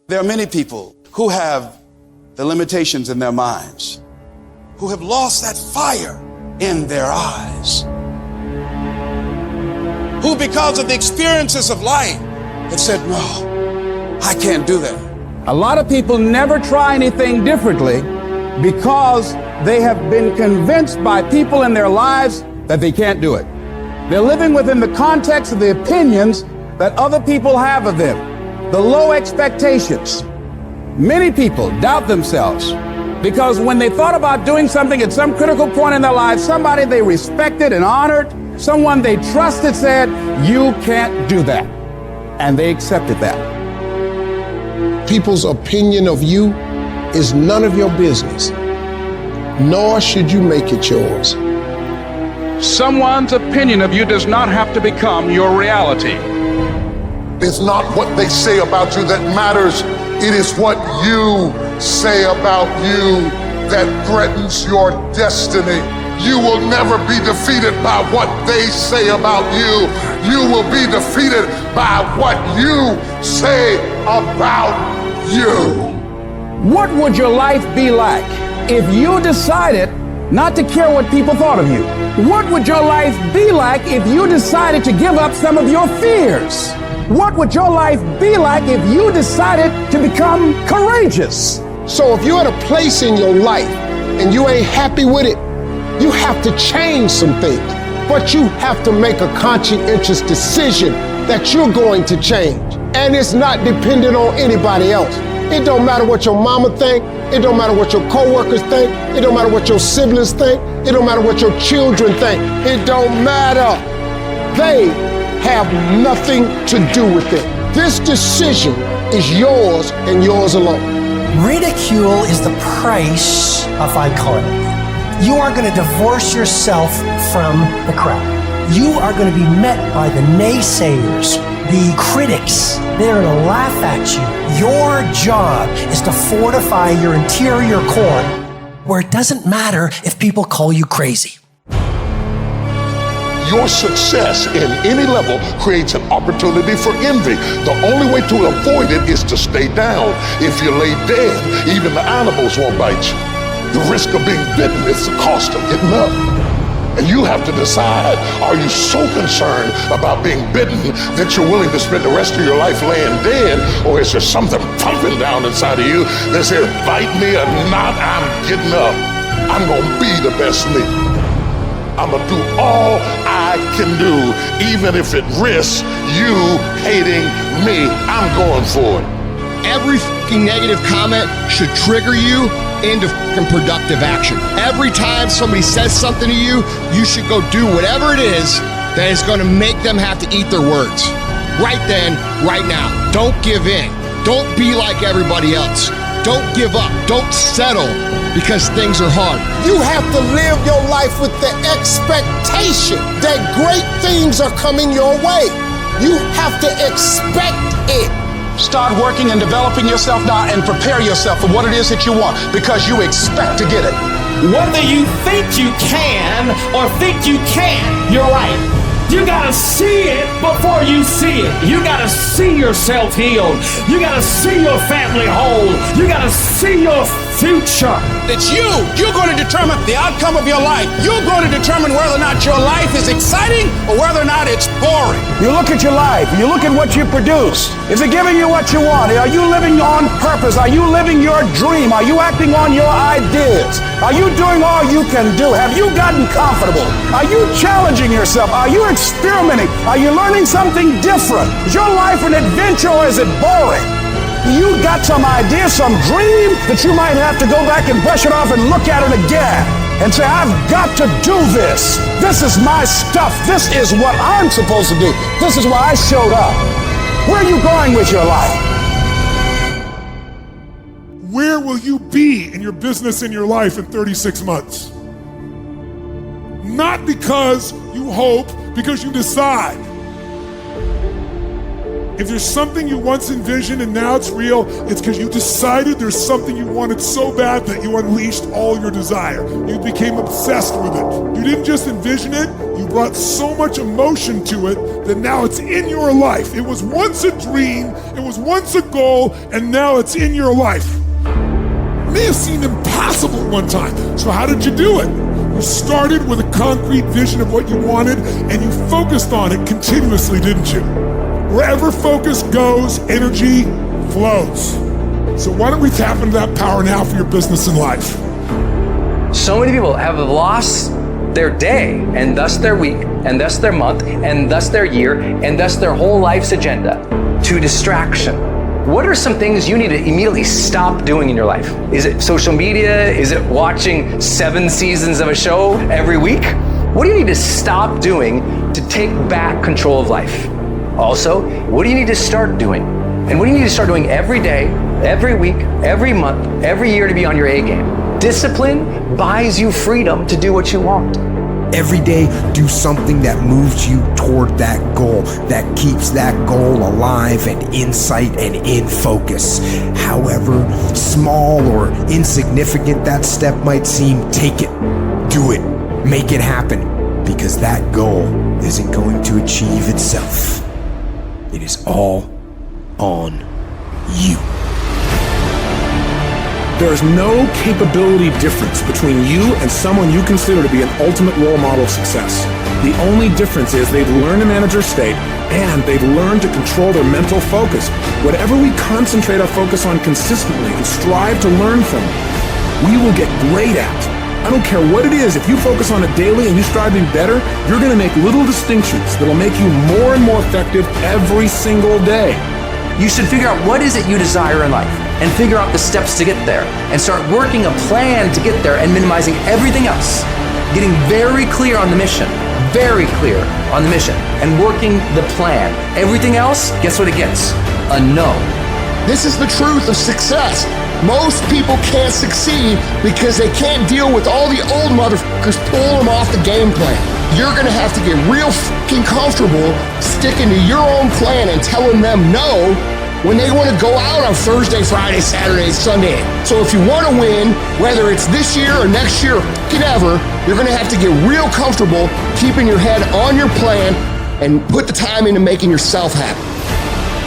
There are many people who have the limitations in their minds, who have lost that fire in their eyes, who because of the experiences of life have said, no, I can't do that. A lot of people never try anything differently because they have been convinced by people in their lives that they can't do it. They're living within the context of the opinions that other people have of them, the low expectations. Many people doubt themselves because when they thought about doing something at some critical point in their lives, somebody they respected and honored, someone they trusted said, you can't do that. And they accepted that. People's opinion of you is none of your business, nor should you make it yours. Someone's opinion of you does not have to become your reality. It's not what they say about you that matters. It is what you say about you that threatens your destiny. You will never be defeated by what they say about you. You will be defeated by what you say about you. What would your life be like if you decided not to care what people thought of you? What would your life be like if you decided to give up some of your fears? What would your life be like if you decided to become courageous? So if you're at a place in your life and you ain't happy with it, you have to change some things. But you have to make a conscientious decision that you're going to change. And it's not dependent on anybody else. It don't matter what your mama think. It don't matter what your coworkers think. It don't matter what your siblings think. It don't matter what your children think. It don't matter. They have nothing to do with it. This decision is yours and yours alone. Ridicule is the price of vitality. You are going to divorce yourself from the crowd. You are going to be met by the naysayers, the critics. They're going to laugh at you. Your job is to fortify your interior core where it doesn't matter if people call you crazy. Your success in any level creates an opportunity for envy. The only way to avoid it is to stay down. If you lay dead, even the animals won't bite you. The risk of being bitten is the cost of getting up. And you have to decide, are you so concerned about being bitten that you're willing to spend the rest of your life laying dead? Or is there something pumping down inside of you that says, bite me or not, I'm getting up. I'm gonna be the best me. I'm gonna do all I can do, even if it risks you hating me. I'm going for it. Every fucking negative comment should trigger you into fucking productive action. Every time somebody says something to you, you should go do whatever it is that is gonna make them have to eat their words. Right then, right now. Don't give in. Don't be like everybody else. Don't give up. Don't settle because things are hard. You have to live your life with the expectation that great things are coming your way. You have to expect it. Start working and developing yourself now and prepare yourself for what it is that you want because you expect to get it. Whether you think you can or think you can't, you're right. You gotta see it before you see it. You gotta see yourself healed. You gotta see your family whole. You gotta see your future. It's you. You're going to determine the outcome of your life. You're going to determine whether or not your life is exciting or whether or not it's boring. You look at your life, you look at what you produce. Is it giving you what you want? Are you living on purpose? Are you living your dream? Are you acting on your ideas? Are you doing all you can do? Have you gotten comfortable? Are you challenging yourself? Are you experimenting? Are you learning something different? Is your life an adventure or is it boring? You got some idea, some dream that you might have to go back and brush it off and look at it again and say, I've got to do this. This is my stuff. This is what I'm supposed to do. This is why I showed up. Where are you going with your life? Where will you be in your business, in your life in 36 months? Not because you hope, because you decide. If there's something you once envisioned and now it's real, it's because you decided there's something you wanted so bad that you unleashed all your desire. You became obsessed with it. You didn't just envision it, You brought so much emotion to it that now it's in your life. It was once a dream, it was once a goal, and now it's in your life. It may have seemed impossible at one time. So how did you do it? You started with a concrete vision of what you wanted, and you focused on it continuously, didn't you? Wherever focus goes, energy flows. So why don't we tap into that power now for your business and life? So many people have lost their day, and thus their week, and thus their month, and thus their year, and thus their whole life's agenda to distraction. What are some things you need to immediately stop doing in your life? Is it social media? Is it watching 7 seasons of a show every week? What do you need to stop doing to take back control of life? Also, what do you need to start doing? And what do you need to start doing every day, every week, every month, every year to be on your A game? Discipline buys you freedom to do what you want. Every day, do something that moves you toward that goal, that keeps that goal alive and in sight and in focus. However small or insignificant that step might seem, take it, do it, make it happen, because that goal isn't going to achieve itself. It is all on you. There is no capability difference between you and someone you consider to be an ultimate role model of success. The only difference is they've learned to manage their state and they've learned to control their mental focus. Whatever we concentrate our focus on consistently and strive to learn from it, we will get great at. I don't care what it is, if you focus on it daily and you strive to be better, you're going to make little distinctions that'll make you more and more effective every single day. You should figure out what is it you desire in life and figure out the steps to get there and start working a plan to get there and minimizing everything else. Getting very clear on the mission, and working the plan. Everything else, guess what it gets? A no. This is the truth of success. Most people can't succeed because they can't deal with all the old motherfuckers pulling them off the game plan. You're gonna have to get real fucking comfortable sticking to your own plan and telling them no when they want to go out on Thursday, Friday, Saturday, Sunday. So if you want to win, whether it's this year or next year or fucking ever, you're gonna have to get real comfortable keeping your head on your plan and put the time into making yourself happy.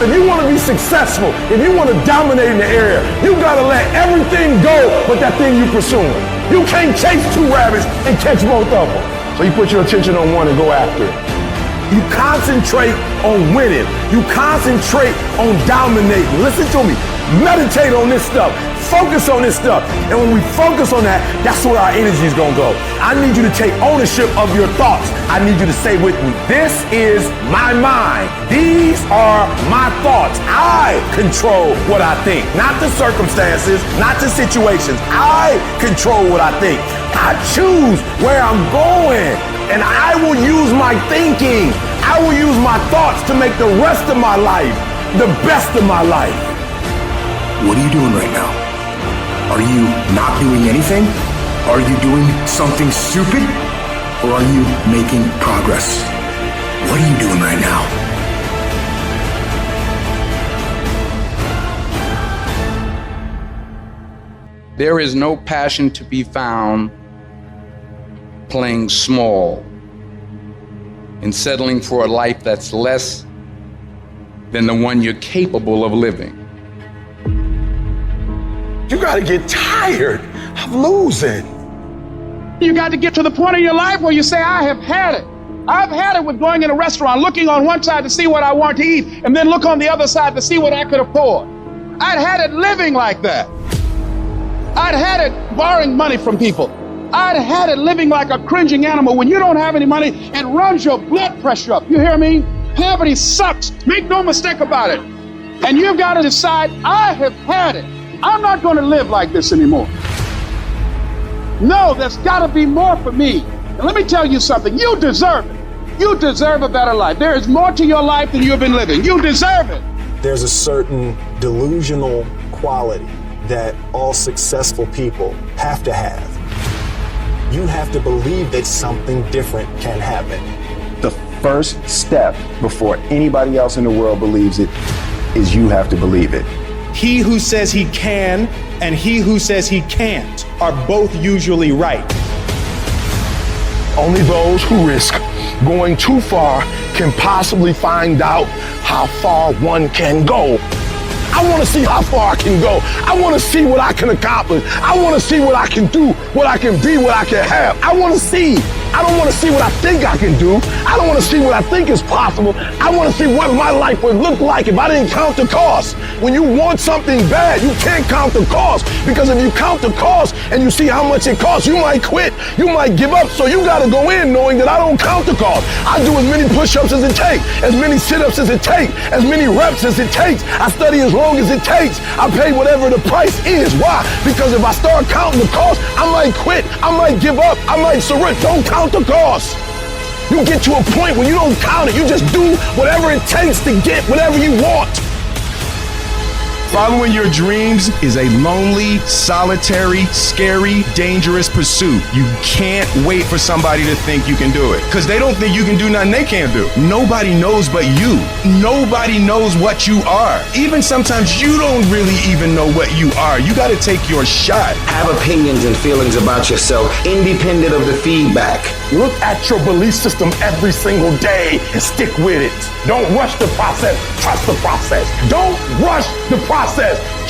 If you want to be successful, if you want to dominate in the area, you got to let everything go but that thing you're pursuing. You can't chase 2 rabbits and catch both of them. So you put your attention on one and go after it. You concentrate on winning. You concentrate on dominating. Listen to me. Meditate on this stuff. Focus on this stuff. And when we focus on that, that's where our energy is going to go. I need you to take ownership of your thoughts. I need you to say with me, this is my mind. These are my thoughts. I control what I think. Not the circumstances, not the situations. I control what I think. I choose where I'm going. And I will use my thinking. I will use my thoughts to make the rest of my life the best of my life. What are you doing right now? Are you not doing anything? Are you doing something stupid? Or are you making progress? What are you doing right now? There is no passion to be found playing small and settling for a life that's less than the one you're capable of living. You got to get tired of losing. You got to get to the point in your life where you say, I have had it. I've had it with going in a restaurant, looking on one side to see what I want to eat, and then look on the other side to see what I could afford. I'd had it living like that. I'd had it borrowing money from people. I'd had it living like a cringing animal. When you don't have any money, it runs your blood pressure up. You hear me? Poverty sucks. Make no mistake about it. And you've got to decide, I have had it. I'm not going to live like this anymore. No, there's got to be more for me. And let me tell you something. You deserve it. You deserve a better life. There is more to your life than you've been living. You deserve it. There's a certain delusional quality that all successful people have to have. You have to believe that something different can happen. The first step before anybody else in the world believes it is you have to believe it. He who says he can and he who says he can't are both usually right. Only those who risk going too far can possibly find out how far one can go. I want to see how far I can go. I want to see what I can accomplish. I want to see what I can do, what I can be, what I can have. I want to see. I don't want to see what I think I can do. I don't want to see what I think is possible. I want to see what my life would look like if I didn't count the cost. When you want something bad, you can't count the cost, because if you count the cost and you see how much it costs, you might quit. You might give up. So you got to go in knowing that I don't count the cost. I do as many push-ups as it takes, as many sit-ups as it takes, as many reps as it takes. I study as long as it takes. I pay whatever the price is. Why? Because if I start counting the cost, I might quit. I might give up. I might surrender. Don't count the cost. You get to a point where you don't count it. You just do whatever it takes to get whatever you want. Following your dreams is a lonely, solitary, scary, dangerous pursuit. You can't wait for somebody to think you can do it, because they don't think you can do nothing they can't do. Nobody knows but you. Nobody knows what you are. Even sometimes you don't really even know what you are. You got to take your shot. Have opinions and feelings about yourself, independent of the feedback. Look at your belief system every single day and stick with it. Don't rush the process. Trust the process. Don't rush the process.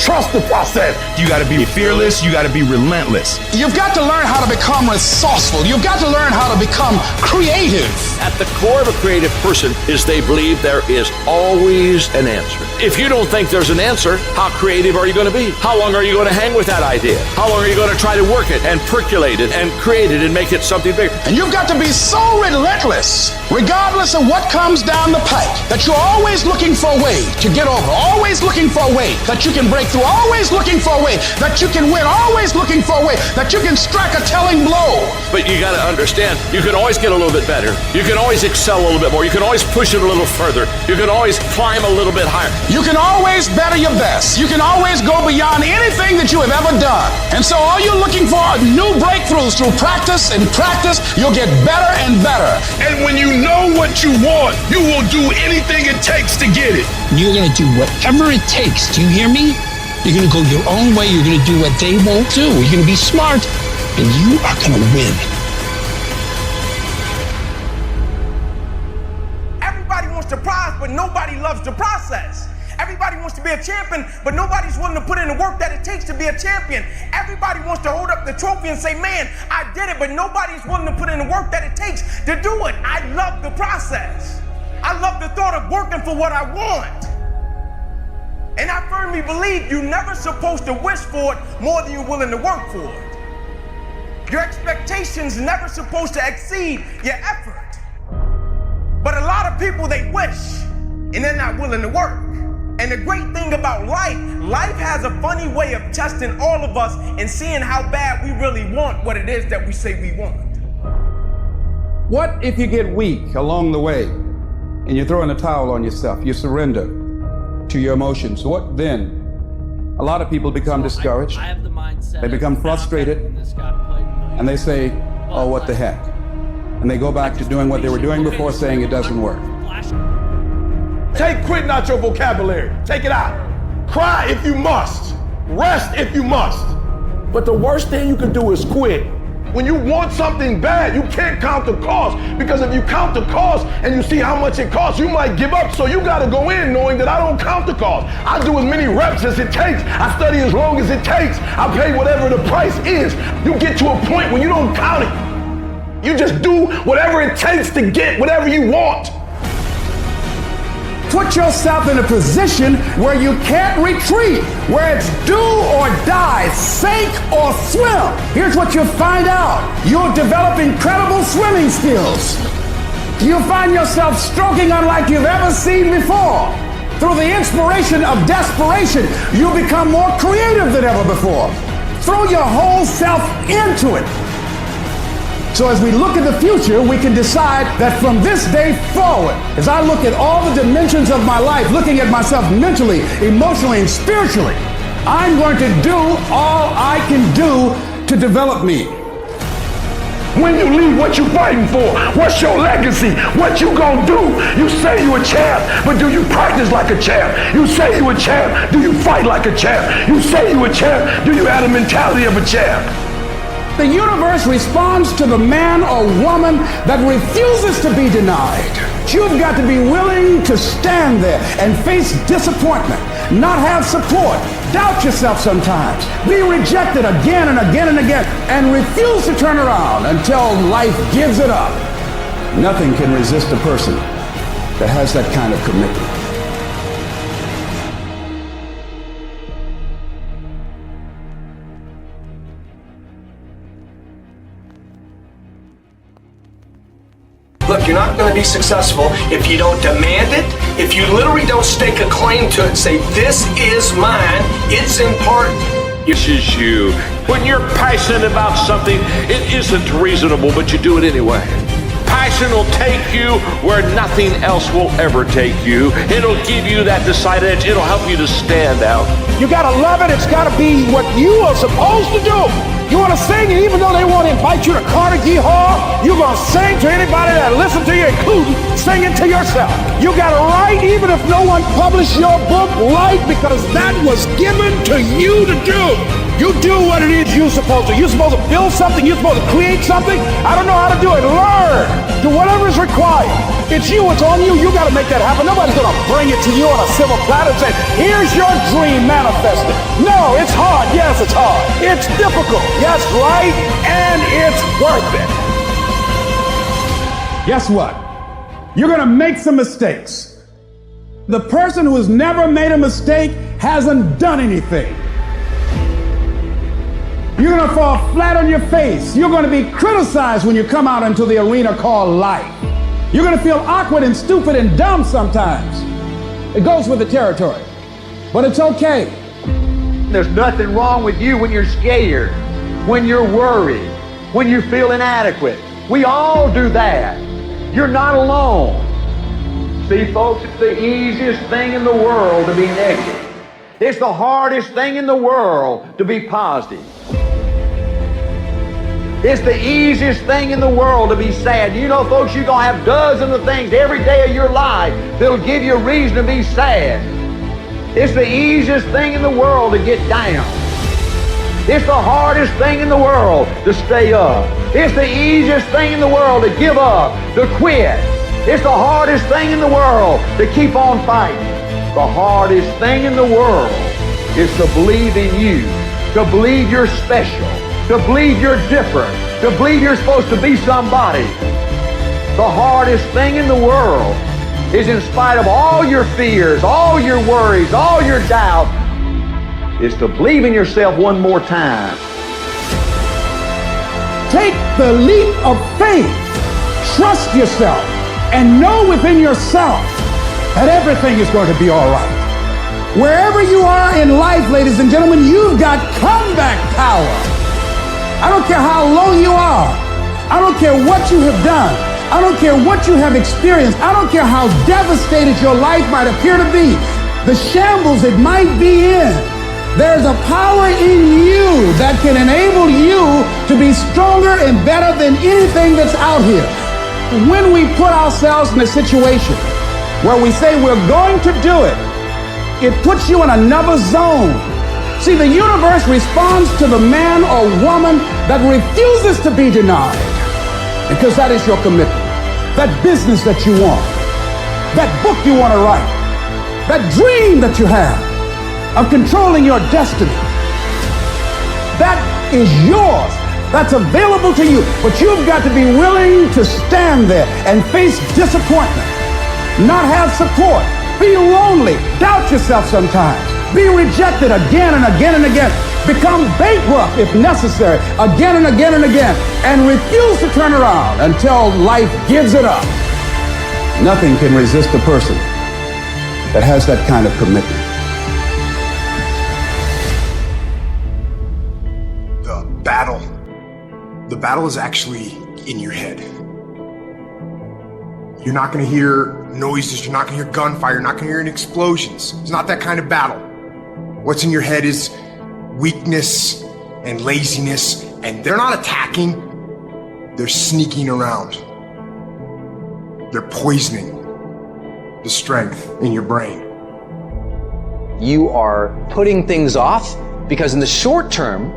Trust the process. You got to be fearless. You got to be relentless. You've got to learn how to become resourceful. You've got to learn how to become creative. At the core of a creative person is they believe there is always an answer. If you don't think there's an answer, how creative are you going to be? How long are you going to hang with that idea? How long are you going to try to work it and percolate it and create it and make it something bigger? And you've got to be so relentless, regardless of what comes down the pike, that you're always looking for a way to get over, always looking for a way that you can break through, always looking for a way that you can win, always looking for a way that you can strike a telling blow. But you got to understand, you can always get a little bit better. You can always excel a little bit more. You can always push it a little further. You can always climb a little bit higher. You can always better your best. You can always go beyond anything that you have ever done. And so all you're looking for are new breakthroughs through practice and practice. You'll get better and better. And when you know what you want, you will do anything it takes to get it. You're going to do whatever it takes. Do you hear me? You're going to go your own way. You're going to do what they won't do. You're going to be smart, and you are going to win. Everybody wants the prize, but nobody loves the process. Everybody wants to be a champion, but nobody's willing to put in the work that it takes to be a champion. Everybody wants to hold up the trophy and say, man, I did it, but nobody's willing to put in the work that it takes to do it. I love the process. I love the thought of working for what I want. And I firmly believe you're never supposed to wish for it more than you're willing to work for it. Your expectations never supposed to exceed your effort. But a lot of people, they wish, and they're not willing to work. And the great thing about life has a funny way of testing all of us and seeing how bad we really want what it is that we say we want. What if you get weak along the way and you throw in a towel on yourself, you surrender to your emotions? What then? A lot of people become discouraged. They become frustrated, and they say, oh, what the heck? And they go back to doing what they were doing before, saying it doesn't work. Take quitting out your vocabulary. Take it out. Cry if you must. Rest if you must. But the worst thing you can do is quit. When you want something bad, you can't count the cost, because if you count the cost and you see how much it costs, you might give up. So you got to go in knowing that I don't count the cost. I do as many reps as it takes. I study as long as it takes. I pay whatever the price is. You get to a point when you don't count it. You just do whatever it takes to get whatever you want. Put yourself in a position where you can't retreat, where it's do or die, sink or swim. Here's what you'll find out. You'll develop incredible swimming skills. You'll find yourself stroking unlike you've ever seen before. Through the inspiration of desperation, you'll become more creative than ever before. Throw your whole self into it. So as we look at the future, we can decide that from this day forward, as I look at all the dimensions of my life, looking at myself mentally, emotionally, and spiritually, I'm going to do all I can do to develop me. When you leave, what you fighting for? What's your legacy? What you gonna do? You say you a champ, but do you practice like a champ? You say you a champ, do you fight like a champ? You say you a champ, do you have the mentality of a champ? The universe responds to the man or woman that refuses to be denied. You've got to be willing to stand there and face disappointment, not have support, doubt yourself sometimes, be rejected again and again and again, and refuse to turn around until life gives it up. Nothing can resist a person that has that kind of commitment. Look, you're not going to be successful if you don't demand it, if you literally don't stake a claim to it and say, this is mine, it's important. This is you. When you're passionate about something, it isn't reasonable, but you do it anyway. Passion will take you where nothing else will ever take you. It'll give you that decided edge. It'll help you to stand out. You gotta love it. It's gotta be what you are supposed to do. You wanna sing, and even though they wanna invite you to Carnegie Hall, you're gonna sing to anybody that listens to you, including singing to yourself. You gotta write, even if no one published your book, write, because that was given to you to do. You do what it is you're supposed to. You're supposed to build something. You're supposed to create something. I don't know how to do it. Learn. Do whatever is required. It's you. It's on you. You got to make that happen. Nobody's going to bring it to you on a silver platter and say, here's your dream manifested. No, it's hard. Yes, it's hard. It's difficult. Yes, right? And it's worth it. Guess what? You're going to make some mistakes. The person who has never made a mistake hasn't done anything. You're going to fall flat on your face. You're going to be criticized when you come out into the arena called life. You're going to feel awkward and stupid and dumb sometimes. It goes with the territory. But it's okay. There's nothing wrong with you when you're scared, when you're worried, when you feel inadequate. We all do that. You're not alone. See, folks, it's the easiest thing in the world to be negative. It's the hardest thing in the world to be positive. It's the easiest thing in the world to be sad. You know, folks, you're going to have dozens of things every day of your life that'll give you a reason to be sad. It's the easiest thing in the world to get down. It's the hardest thing in the world to stay up. It's the easiest thing in the world to give up, to quit. It's the hardest thing in the world to keep on fighting. The hardest thing in the world is to believe in you, to believe you're special, to believe you're different, to believe you're supposed to be somebody. The hardest thing in the world is, in spite of all your fears, all your worries, all your doubt, is to believe in yourself one more time. Take the leap of faith. Trust yourself and know within yourself that everything is going to be all right. Wherever you are in life, ladies and gentlemen, you've got comeback power. I don't care how low you are. I don't care what you have done. I don't care what you have experienced. I don't care how devastated your life might appear to be, the shambles it might be in. There's a power in you that can enable you to be stronger and better than anything that's out here. When we put ourselves in a situation where we say we're going to do it, it puts you in another zone. See, the universe responds to the man or woman that refuses to be denied, because that is your commitment. That business that you want, that book you want to write, that dream that you have of controlling your destiny, that is yours. That's available to you. But you've got to be willing to stand there and face disappointment, not have support, be lonely, doubt yourself sometimes, be rejected again and again and again, become bankrupt if necessary, again and again and again, and refuse to turn around until life gives it up. Nothing can resist a person that has that kind of commitment. The battle is actually in your head. You're not going to hear noises, you're not going to hear gunfire, you're not going to hear any explosions. It's not that kind of battle. What's in your head is weakness and laziness, and they're not attacking, they're sneaking around. They're poisoning the strength in your brain. You are putting things off because in the short term,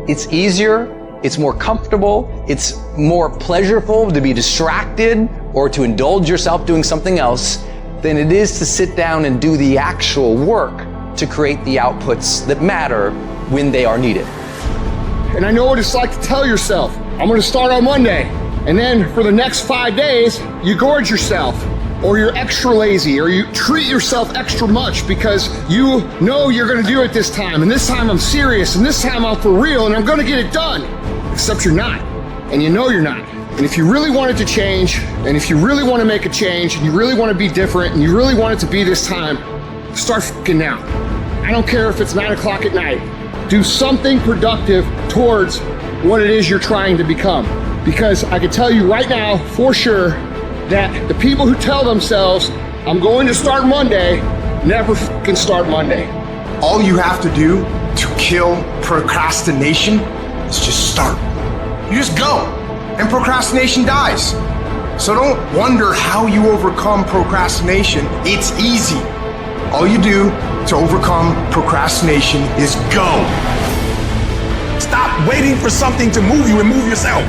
it's easier, it's more comfortable, it's more pleasurable to be distracted or to indulge yourself doing something else than it is to sit down and do the actual work to create the outputs that matter when they are needed. And I know what it's like to tell yourself, I'm gonna start on Monday. And then for the next 5 days, you gorge yourself, or you're extra lazy, or you treat yourself extra much because you know you're gonna do it this time, and this time I'm serious, and this time I'm for real, and I'm gonna get it done. Except you're not, and you know you're not. And if you really want it to change, and if you really want to make a change, and you really want to be different, and you really want it to be this time, start fucking now. I don't care if it's 9 o'clock at night. Do something productive towards what it is you're trying to become. Because I can tell you right now, for sure, that the people who tell themselves, I'm going to start Monday, never fucking start Monday. All you have to do to kill procrastination is just start. You just go, and procrastination dies. So don't wonder how you overcome procrastination. It's easy. All you do to overcome procrastination is go. Stop waiting for something to move you and move yourself.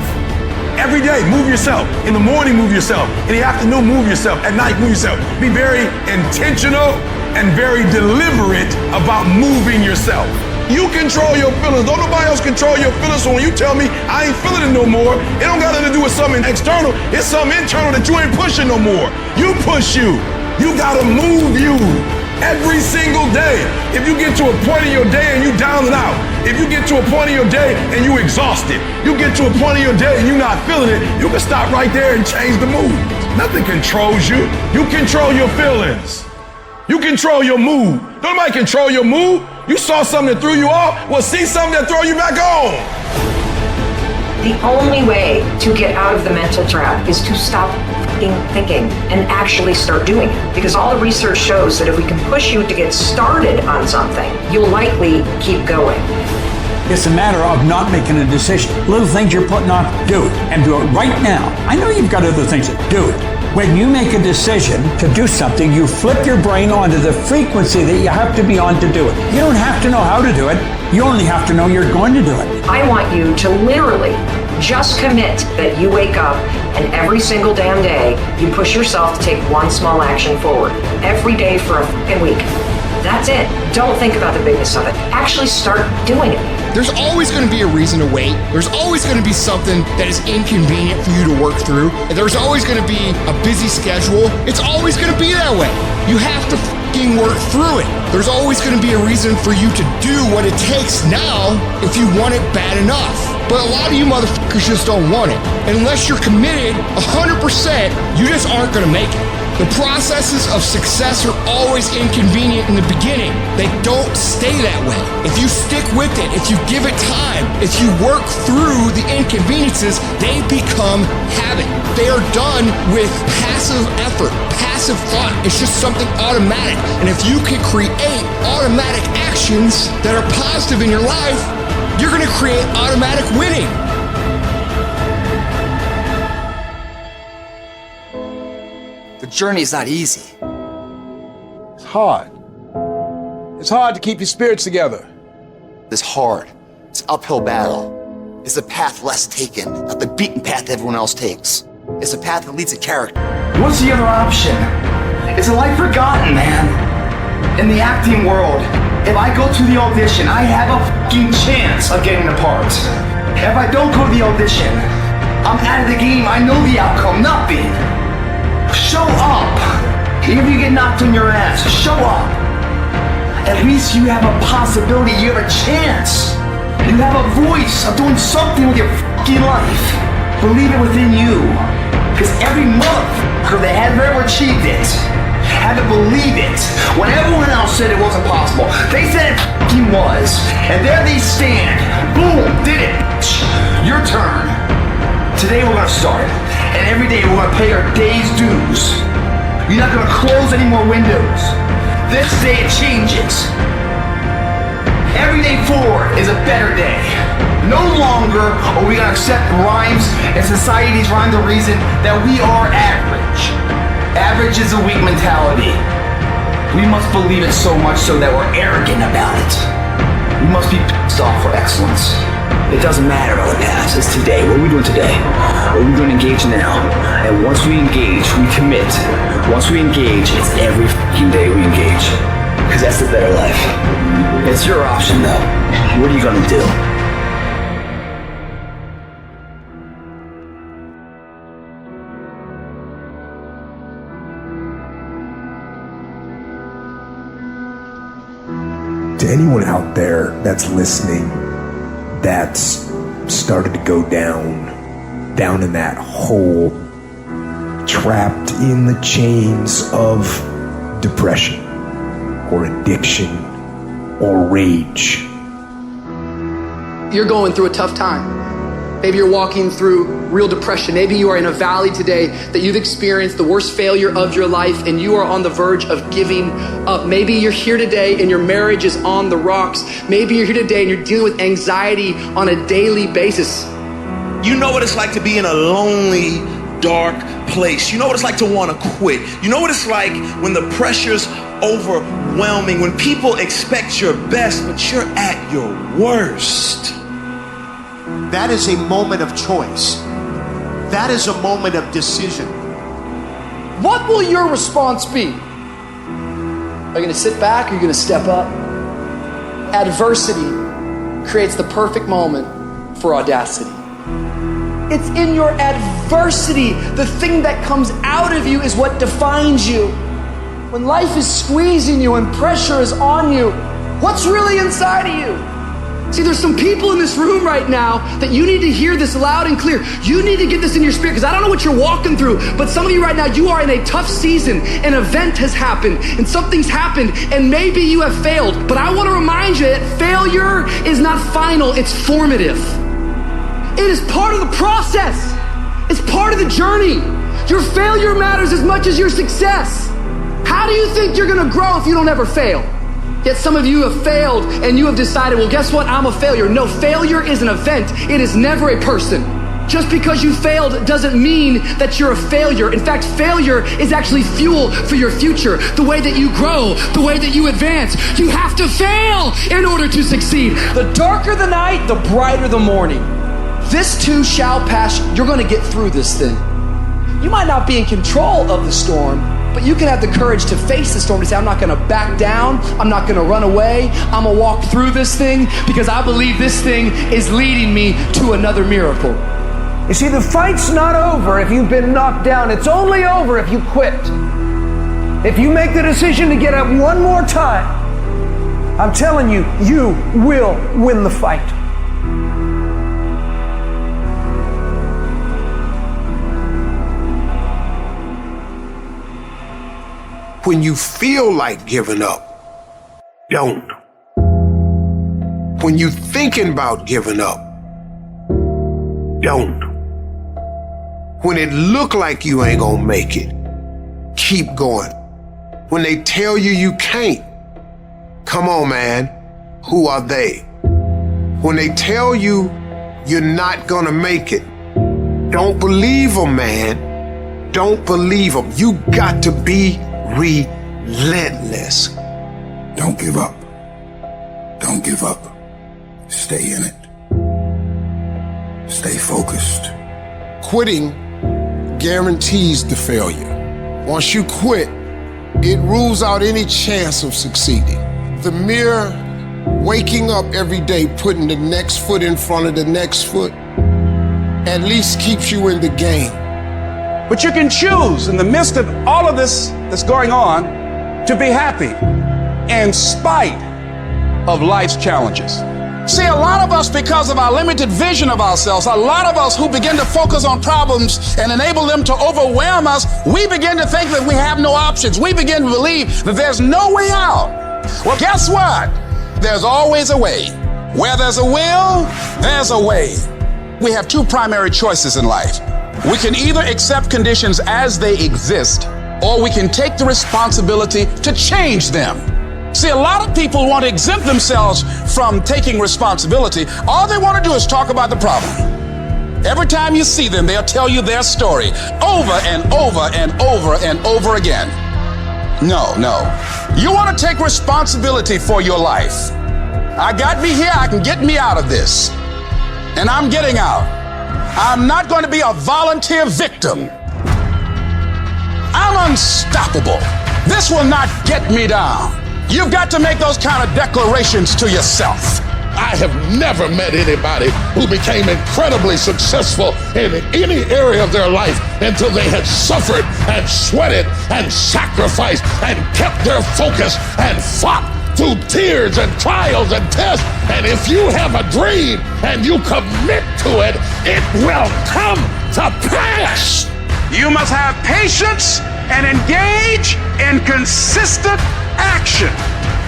Every day, move yourself. In the morning, move yourself. In the afternoon, move yourself. At night, move yourself. Be very intentional and very deliberate about moving yourself. You control your feelings. Don't nobody else control your feelings. So when you tell me I ain't feeling it no more, it don't got nothing to do with something external. It's something internal that you ain't pushing no more. You push you. You gotta move you. Every single day. If you get to a point in your day and you down and out, if you get to a point in your day and you exhausted, you get to a point in your day and you're not feeling it, you can stop right there and change the mood. Nothing controls you. You control your feelings. You control your mood. Nobody control your mood. You saw something that threw you off, well, see something that throw you back on. The only way to get out of the mental trap is to stop thinking and actually start doing it. Because all the research shows that if we can push you to get started on something, you'll likely keep going. It's a matter of not making a decision. Little things you're putting off, do it. And do it right now. I know you've got other things to do it. When you make a decision to do something, you flip your brain onto the frequency that you have to be on to do it. You don't have to know how to do it. You only have to know you're going to do it. I want you to literally just commit that you wake up and every single damn day you push yourself to take one small action forward. Every day for a fucking week. That's it. Don't think about the bigness of it. Actually start doing it. There's always going to be a reason to wait. There's always going to be something that is inconvenient for you to work through. And there's always going to be a busy schedule. It's always going to be that way. You have to fucking work through it. There's always going to be a reason for you to do what it takes now if you want it bad enough. But a lot of you motherfuckers just don't want it. And unless you're committed 100%, you just aren't going to make it. The processes of success are always inconvenient in the beginning. They don't stay that way. If you stick with it, if you give it time, if you work through the inconveniences, they become habit. They are done with passive effort, passive thought. It's just something automatic. And if you can create automatic actions that are positive in your life, you're gonna create automatic winning. The journey is not easy. It's hard. It's hard to keep your spirits together. It's hard. It's an uphill battle. It's a path less taken, not the beaten path everyone else takes. It's a path that leads to character. What's the other option? It's a life forgotten, man. In the acting world, if I go to the audition, I have a fucking chance of getting the part. If I don't go to the audition, I'm out of the game. I know the outcome, nothing. Show up. Even if you get knocked on your ass, show up. At least you have a possibility, you have a chance. You have a voice of doing something with your fucking life. Believe it within you. Because every motherfucker that has ever achieved it had to believe it. When everyone else said it wasn't possible, they said it fucking was. And there they stand. Boom, did it. Your turn. Today we're gonna start. And every day we're gonna pay our day's dues. You're not gonna close any more windows. This day it changes. Every day forward is a better day. No longer are we gonna accept rhymes and society's rhyme the reason that we are average. Average is a weak mentality. We must believe it so much so that we're arrogant about it. We must be pissed off for excellence. It doesn't matter about the past. It's today. What are we doing today? What are we going to engage now? And once we engage, we commit. Once we engage, it's every fucking day we engage. Because that's the better life. It's your option though. What are you going to do? To anyone out there that's listening, that's started to go down in that hole, trapped in the chains of depression or addiction or rage. You're going through a tough time. Maybe you're walking through real depression. Maybe you are in a valley today that you've experienced the worst failure of your life and you are on the verge of giving up. Maybe you're here today and your marriage is on the rocks. Maybe you're here today and you're dealing with anxiety on a daily basis. You know what it's like to be in a lonely, dark place. You know what it's like to want to quit. You know what it's like when the pressure's overwhelming, when people expect your best, but you're at your worst. That is a moment of choice. That is a moment of decision. What will your response be? Are you going to sit back or are you going to step up? Adversity creates the perfect moment for audacity. It's in your adversity. The thing that comes out of you is what defines you. When life is squeezing you and pressure is on you, what's really inside of you? See, there's some people in this room right now that you need to hear this loud and clear. You need to get this in your spirit, because I don't know what you're walking through, but some of you right now, you are in a tough season. An event has happened and something's happened and maybe you have failed. But I want to remind you that failure is not final, it's formative. It is part of the process. It's part of the journey. Your failure matters as much as your success. How do you think you're gonna grow if you don't ever fail? Yet some of you have failed and you have decided, well, guess what? I'm a failure. No, failure is an event. It is never a person. Just because you failed doesn't mean that you're a failure. In fact, failure is actually fuel for your future. The way that you grow, the way that you advance. You have to fail in order to succeed. The darker the night, the brighter the morning. This too shall pass. You're gonna get through this thing. You might not be in control of the storm, but you can have the courage to face the storm, to say, I'm not gonna back down, I'm not gonna run away, I'm gonna walk through this thing because I believe this thing is leading me to another miracle. You see, the fight's not over if you've been knocked down. It's only over if you quit. If you make the decision to get up one more time, I'm telling you, you will win the fight. When you feel like giving up, don't. When you're thinking about giving up, don't. When it look like you ain't gonna make it, keep going. When they tell you you can't, come on, man, who are they? When they tell you you're not gonna make it, don't believe them, man. Don't believe them. You got to be relentless. Don't give up. Don't give up. Stay in it. Stay focused. Quitting guarantees the failure. Once you quit, it rules out any chance of succeeding. The mere waking up every day, putting the next foot in front of the next foot, at least keeps you in the game. But you can choose in the midst of all of this that's going on to be happy in spite of life's challenges. See, a lot of us, because of our limited vision of ourselves, a lot of us who begin to focus on problems and enable them to overwhelm us, we begin to think that we have no options. We begin to believe that there's no way out. Well, guess what? There's always a way. Where there's a will, there's a way. We have two primary choices in life. We can either accept conditions as they exist, or we can take the responsibility to change them. See, a lot of people want to exempt themselves from taking responsibility. All they want to do is talk about the problem. Every time you see them, they'll tell you their story over and over and over and over again. No. You want to take responsibility for your life. I got me here, I can get me out of this. and I'm getting out. I'm not going to be a volunteer victim. I'm unstoppable. This will not get me down. You've got to make those kind of declarations to yourself. I have never met anybody who became incredibly successful in any area of their life until they had suffered and sweated and sacrificed and kept their focus and fought through tears and trials and tests. And if you have a dream and you commit to it, it will come to pass. You must have patience and engage in consistent action.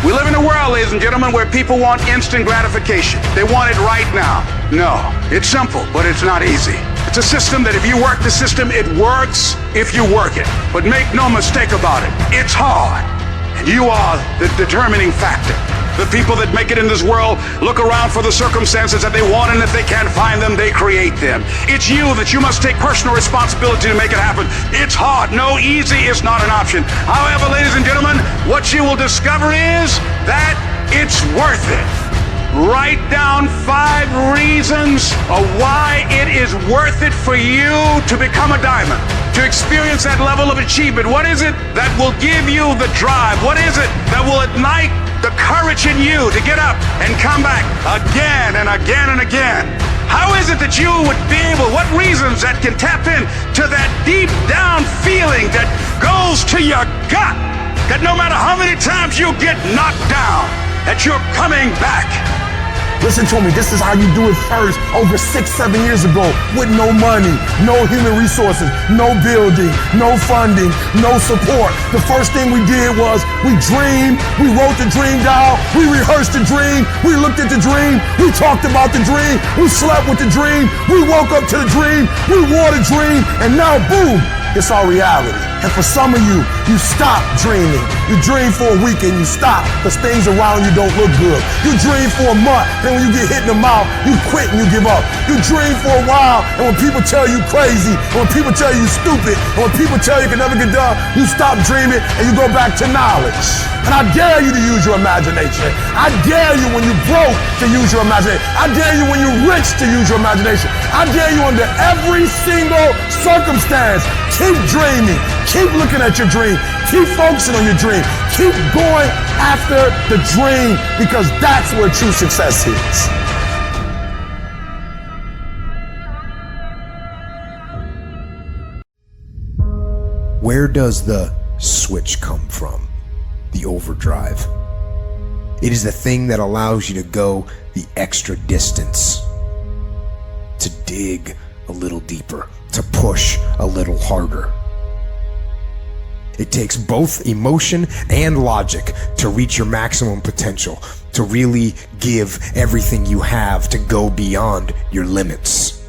We live in a world, ladies and gentlemen, where people want instant gratification. They want it right now. No, it's simple, but it's not easy. It's a system that if you work the system, it works if you work it. But make no mistake about it, it's hard. And you are the determining factor. The people that make it in this world look around for the circumstances that they want, and if they can't find them, they create them. It's you that you must take personal responsibility to make it happen. It's hard. No, easy is not an option. However, ladies and gentlemen, what you will discover is that it's worth it. Write down 5 reasons of why it is worth it for you to become a diamond, to experience that level of achievement. What is it that will give you the drive? What is it that will ignite the courage in you to get up and come back again and again and again? How is it that you would be able, what reasons that can tap in to that deep down feeling that goes to your gut, that no matter how many times you get knocked down, that you're coming back? Listen to me, this is how you do it first over 6-7 years ago with no money, no human resources, no building, no funding, no support. The first thing we did was we dreamed, we wrote the dream down, we rehearsed the dream, we looked at the dream, we talked about the dream, we slept with the dream, we woke up to the dream, we wore the dream, and now boom, it's our reality. And for some of you, you stop dreaming. You dream for a week and you stop because things around you don't look good. You dream for a month, and when you get hit in the mouth, you quit and you give up. You dream for a while, and when people tell you crazy, and when people tell you stupid, and when people tell you can never get done, you stop dreaming and you go back to knowledge. And I dare you to use your imagination. I dare you when you're broke to use your imagination. I dare you when you're rich to use your imagination. I dare you under every single circumstance. Keep dreaming. Keep looking at your dream. Keep focusing on your dream. Keep going after the dream because that's where true success is. Where does the switch come from? The overdrive. It is the thing that allows you to go the extra distance, to dig a little deeper, to push a little harder. It takes both emotion and logic to reach your maximum potential, to really give everything you have, to go beyond your limits.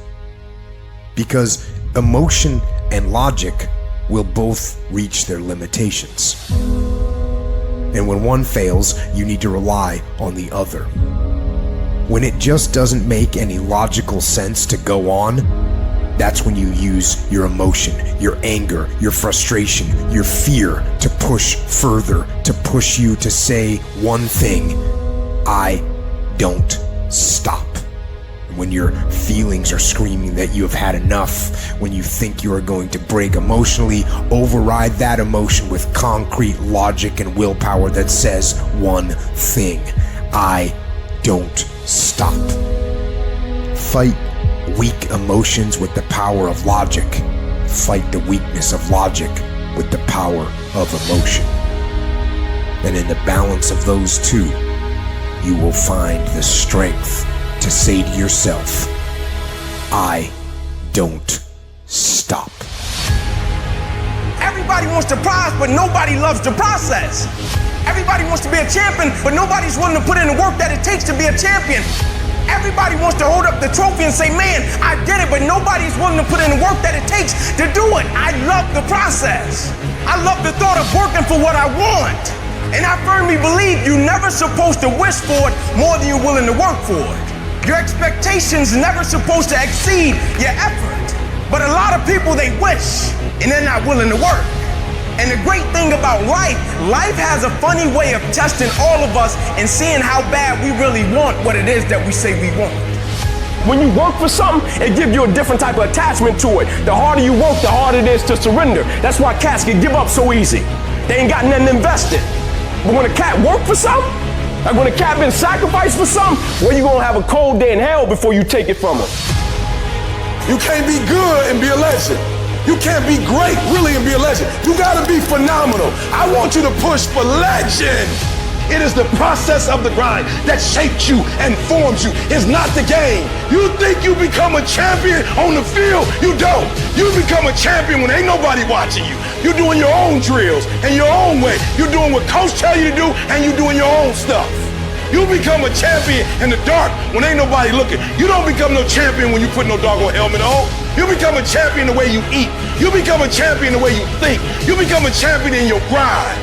Because emotion and logic will both reach their limitations. And when one fails, you need to rely on the other. When it just doesn't make any logical sense to go on, that's when you use your emotion, your anger, your frustration, your fear to push further, to push you to say one thing: I don't stop. When your feelings are screaming that you have had enough, when you think you are going to break emotionally, override that emotion with concrete logic and willpower that says one thing: I don't stop. Fight weak emotions with the power of logic. Fight the weakness of logic with the power of emotion. And in the balance of those two, you will find the strength to say to yourself, I don't stop. Everybody wants the prize, but nobody loves the process. Everybody wants to be a champion, but nobody's willing to put in the work that it takes to be a champion. Everybody wants to hold up the trophy and say, man, I did it, but nobody's willing to put in the work that it takes to do it. I love the process. I love the thought of working for what I want. And I firmly believe you're never supposed to wish for it more than you're willing to work for it. Your expectations never supposed to exceed your effort. But a lot of people, they wish, and they're not willing to work. And the great thing about life has a funny way of testing all of us and seeing how bad we really want what it is that we say we want. When you work for something, it gives you a different type of attachment to it. The harder you work, the harder it is to surrender. That's why cats can give up so easy. They ain't got nothing invested. But when a cat work for something, like when a cat been sacrificed for something, well, you gonna have a cold day in hell before you take it from them. You can't be good and be a legend. You can't be great, really, and be a legend. You gotta be phenomenal. I want you to push for legend. It is the process of the grind that shapes you and forms you. It's not the game. You think you become a champion on the field? You don't. You become a champion when ain't nobody watching you. You're doing your own drills in your own way. You're doing what coach tell you to do, and you're doing your own stuff. You become a champion in the dark when ain't nobody looking. You don't become no champion when you put no doggone helmet on. You become a champion the way you eat. You become a champion the way you think. You become a champion in your grind.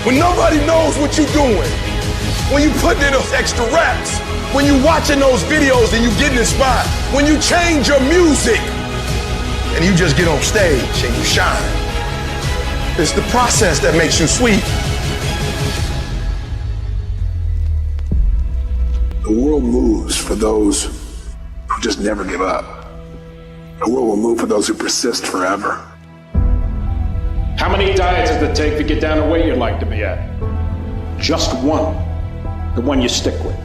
When nobody knows what you're doing, when you put in those extra reps, when you watching those videos and you getting inspired, when you change your music and you just get on stage and you shine. It's the process that makes you sweet. The world moves for those who just never give up. The world will move for those who persist forever. How many diets does it take to get down to where you'd like to be at? Just one. The one you stick with.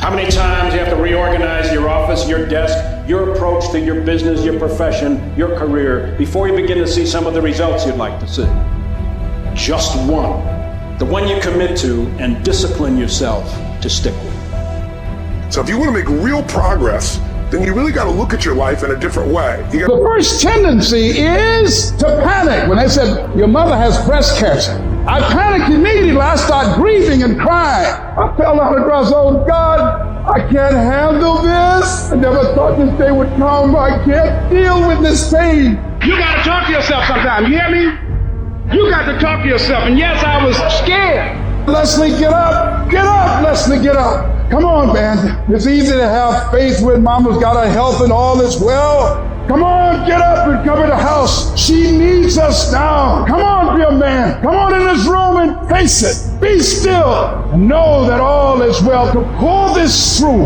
How many times you have to reorganize your office, your desk, your approach to your business, your profession, your career, before you begin to see some of the results you'd like to see? Just one. The one you commit to and discipline yourself to stick with. So if you want to make real progress, then you really got to look at your life in a different way. The first tendency is to panic. When they said, your mother has breast cancer, I panicked immediately. I started grieving and crying. I fell down across, oh God, I can't handle this. I never thought this day would come. I can't deal with this pain. You got to talk to yourself sometimes, you hear me? You got to talk to yourself. And yes, I was scared. Leslie, get up. Get up, Leslie, get up. Come on, man. It's easy to have faith when mama's got her health and all is well. Come on, get up and come in the house. She needs us now. Come on, be a man. Come on in this room and face it. Be still and know that all is well. To pull this through.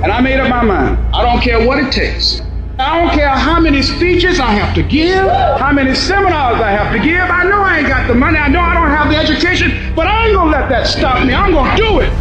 And I made up my mind. I don't care what it takes. I don't care how many speeches I have to give, how many seminars I have to give. I know I ain't got the money. I know I don't have the education, but I ain't gonna let that stop me. I'm gonna do it.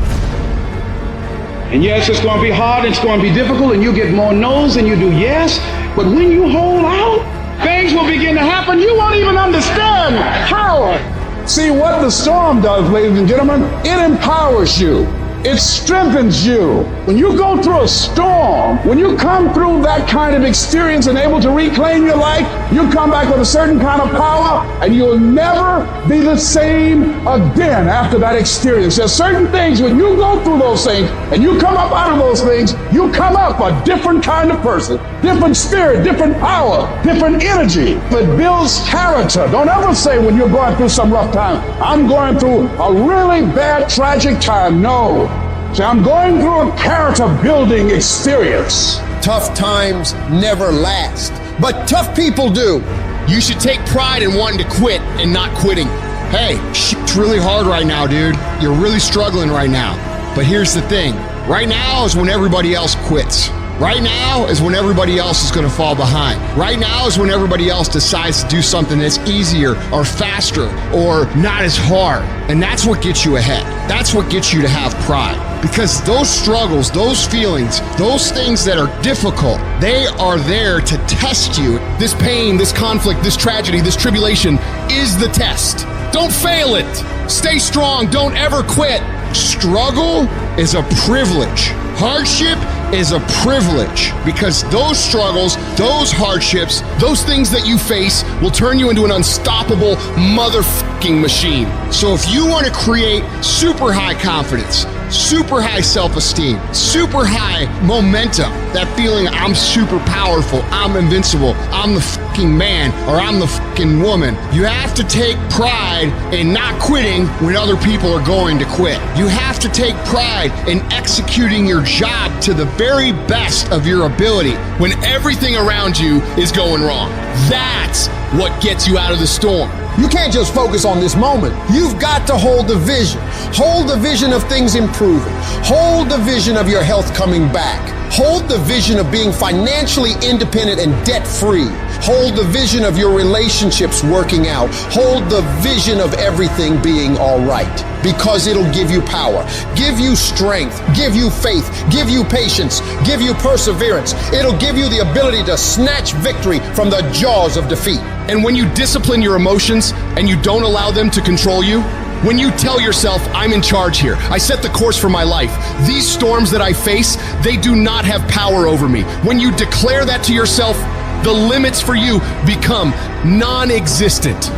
And yes, it's going to be hard, it's going to be difficult, and you get more no's than you do yes. But when you hold out, things will begin to happen. You won't even understand how. See, what the storm does, ladies and gentlemen, it empowers you. It strengthens you. When you go through a storm, when you come through that kind of experience and able to reclaim your life, you come back with a certain kind of power, and you'll never be the same again after that experience. There's certain things, when you go through those things and you come up out of those things, you come up a different kind of person, different spirit, different power, different energy. It builds character. Don't ever say when you're going through some rough time, I'm going through a really bad, tragic time. No. So I'm going through a character-building experience. Tough times never last, but tough people do. You should take pride in wanting to quit and not quitting. Hey, it's really hard right now, dude. You're really struggling right now. But here's the thing. Right now is when everybody else quits. Right now is when everybody else is going to fall behind. Right now is when everybody else decides to do something that's easier or faster or not as hard. And that's what gets you ahead. That's what gets you to have pride. Because those struggles, those feelings, those things that are difficult, they are there to test you. This pain, this conflict, this tragedy, this tribulation is the test. Don't fail it. Stay strong. Don't ever quit. Struggle is a privilege. Hardship is a privilege, because those struggles, those hardships, those things that you face will turn you into an unstoppable motherfucking machine. So if you want to create super high confidence, super high self-esteem, super high momentum, that feeling I'm super powerful, I'm invincible, I'm the fucking man, or I'm the fucking woman, you have to take pride in not quitting when other people are going to quit. You have to take pride in executing your job to the very best of your ability when everything around you is going wrong. That's what gets you out of the storm. You can't just focus on this moment. You've got to hold the vision. Hold the vision of things improving. Hold the vision of your health coming back. Hold the vision of being financially independent and debt-free. Hold the vision of your relationships working out. Hold the vision of everything being all right, because it'll give you power, give you strength, give you faith, give you patience, give you perseverance. It'll give you the ability to snatch victory from the jaws of defeat. And when you discipline your emotions and you don't allow them to control you, when you tell yourself, I'm in charge here, I set the course for my life, these storms that I face, they do not have power over me. When you declare that to yourself, the limits for you become non-existent.